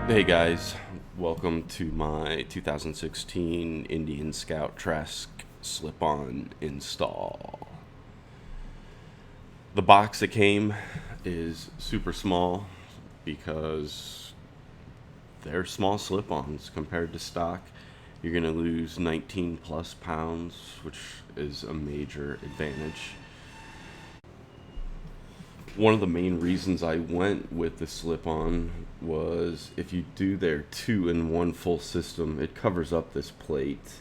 Hey guys, welcome to my 2016 Indian Scout Trask slip-on install. The box that came is super small because they're small slip-ons compared to stock. You're going to lose 19 plus pounds, which is a major advantage. One of the main reasons I went with the slip-on was if you do their 2-in-1 full system, it covers up this plate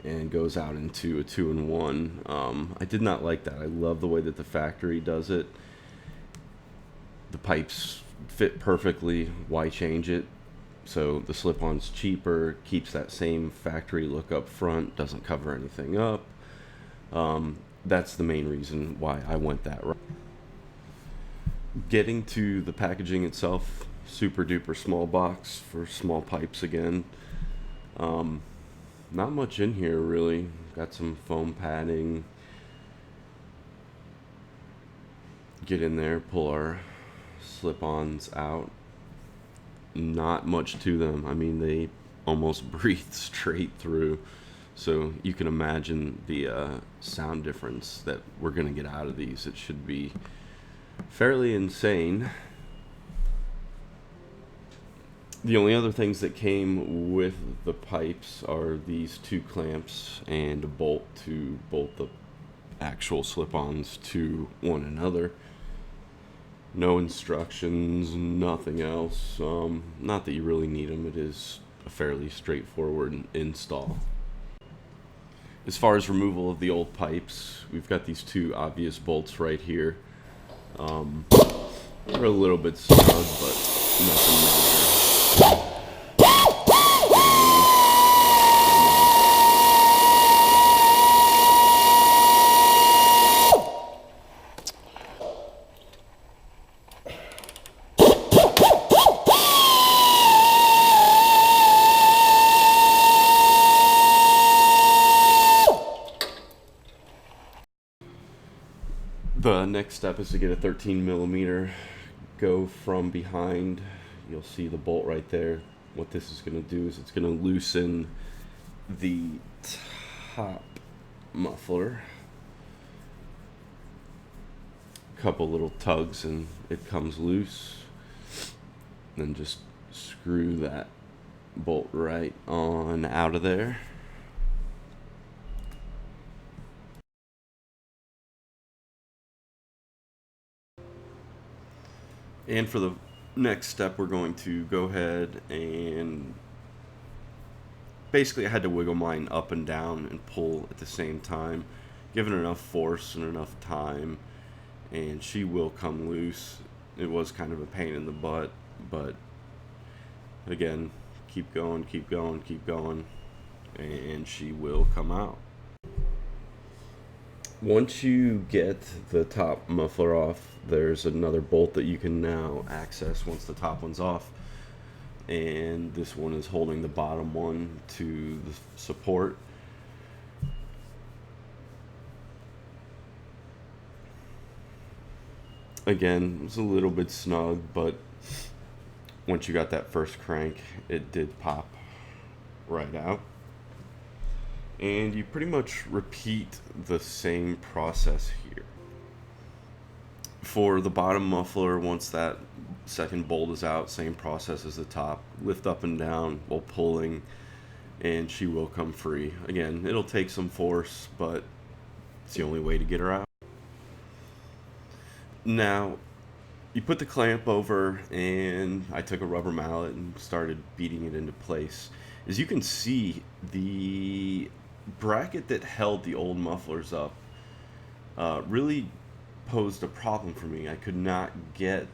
and goes out into a 2-in-1. I did not like that. I love the way that the factory does it. The pipes fit perfectly. Why change it? So the slip-on's cheaper, keeps that same factory look up front, doesn't cover anything up. That's the main reason why I went that route. Getting to the packaging itself, super duper small box for small pipes again. Not much in here really. Got some foam padding. Get in there, pull our slip-ons out. Not much to them. I mean, they almost breathe straight through. So you can imagine the sound difference that we're going to get out of these. It should be fairly insane. The only other things that came with the pipes are these two clamps and a bolt to bolt the actual slip-ons to one another. No instructions, nothing else. Not that you really need them. It is a fairly straightforward install. As far as removal of the old pipes, we've got these two obvious bolts right here. They're a little bit snug, but nothing major. The next step is to get a 13mm, go from behind. You'll see the bolt right there. What this is going to do is it's going to loosen the top muffler. A couple little tugs and it comes loose. Then just screw that bolt right on out of there. And for the next step, we're going to go ahead and basically I had to wiggle mine up and down and pull at the same time, give it enough force and enough time, and she will come loose. It was kind of a pain in the butt, but again, keep going, keep going, keep going, and she will come out. Once you get the top muffler off, there's another bolt that you can now access once the top one's off. And this one is holding the bottom one to the support. Again, it's a little bit snug, but once you got that first crank, it did pop right out. And you pretty much repeat the same process here. For the bottom muffler, once that second bolt is out, same process as the top. Lift up and down while pulling, and she will come free. Again, it'll take some force, but it's the only way to get her out. Now, you put the clamp over, and I took a rubber mallet and started beating it into place. As you can see, the bracket that held the old mufflers up really posed a problem for me. I could not get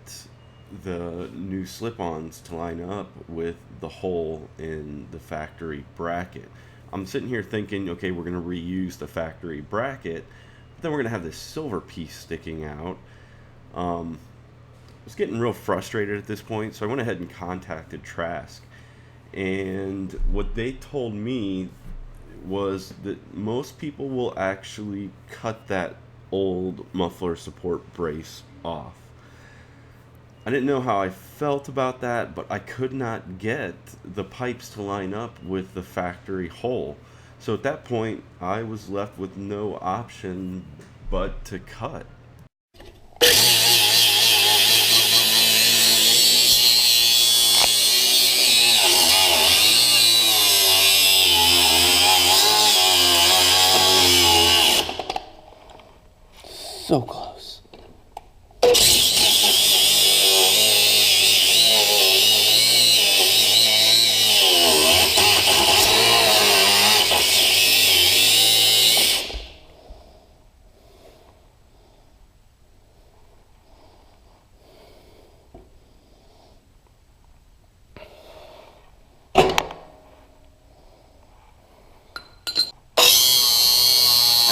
the new slip-ons to line up with the hole in the factory bracket. I'm sitting here thinking, okay, we're going to reuse the factory bracket, but then we're going to have this silver piece sticking out. I was getting real frustrated at this point, so I went ahead and contacted Trask. And what they told me was that most people will actually cut that old muffler support brace off. I didn't know how I felt about that, but I could not get the pipes to line up with the factory hole. So at that point, I was left with no option but to cut. So close.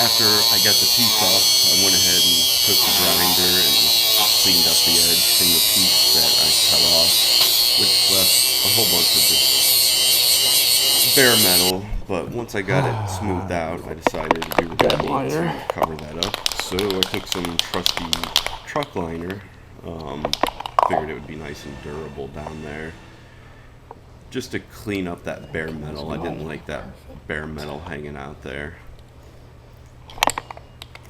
After I got the piece off, I went ahead and took the grinder and cleaned up the edge from the piece that I cut off, which left a whole bunch of just bare metal. But once I got it smoothed out, I decided we were going to need to cover that up. So I took some trusty truck liner. Figured it would be nice and durable down there, just to clean up that bare metal. I didn't like that bare metal hanging out there.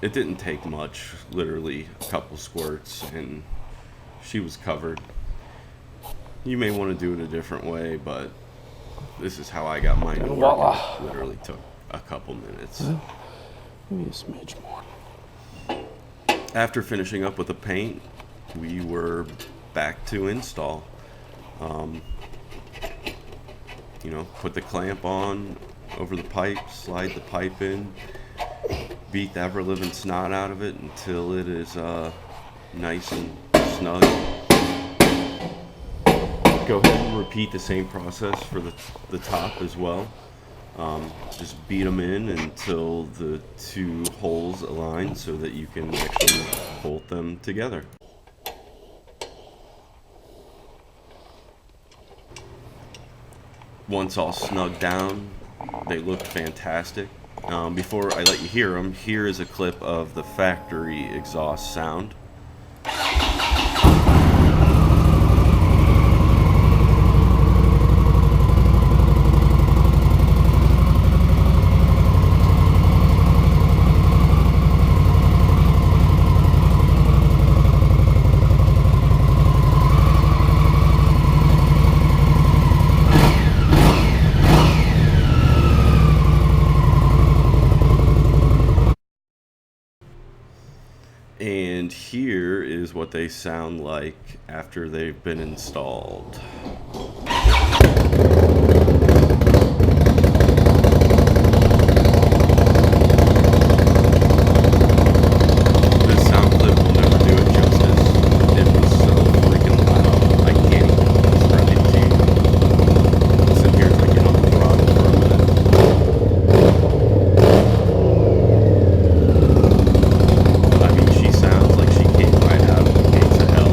It didn't take much, literally a couple squirts, and she was covered. You may want to do it a different way, but this is how I got mine to work. It literally took a couple minutes. Maybe a smidge more. After finishing up with the paint, we were back to install. Put the clamp on over the pipe, slide the pipe in, beat the ever-living snot out of it until it is nice and snug. Go ahead and repeat the same process for the top as well. Just beat them in until the two holes align so that you can actually bolt them together. Once all snugged down, they look fantastic. Before I let you hear them, here is a clip of the factory exhaust sound. And here is what they sound like after they've been installed. This sound clip will never do it justice. It was so freaking loud. I can't even describe it to you. Listen here as I get on the throttle for a minute. I mean, she sounds like she came right out of the gates of hell.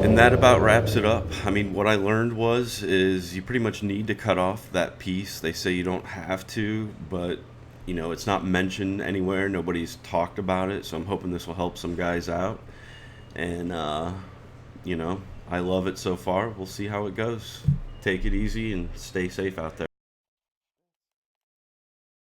And that about wraps it up. I mean, what I learned is you pretty much need to cut off that piece. They say you don't have to, but it's not mentioned anywhere. Nobody's talked about it, so I'm hoping this will help some guys out. And I love it so far. We'll see how it goes. Take it easy and stay safe out there.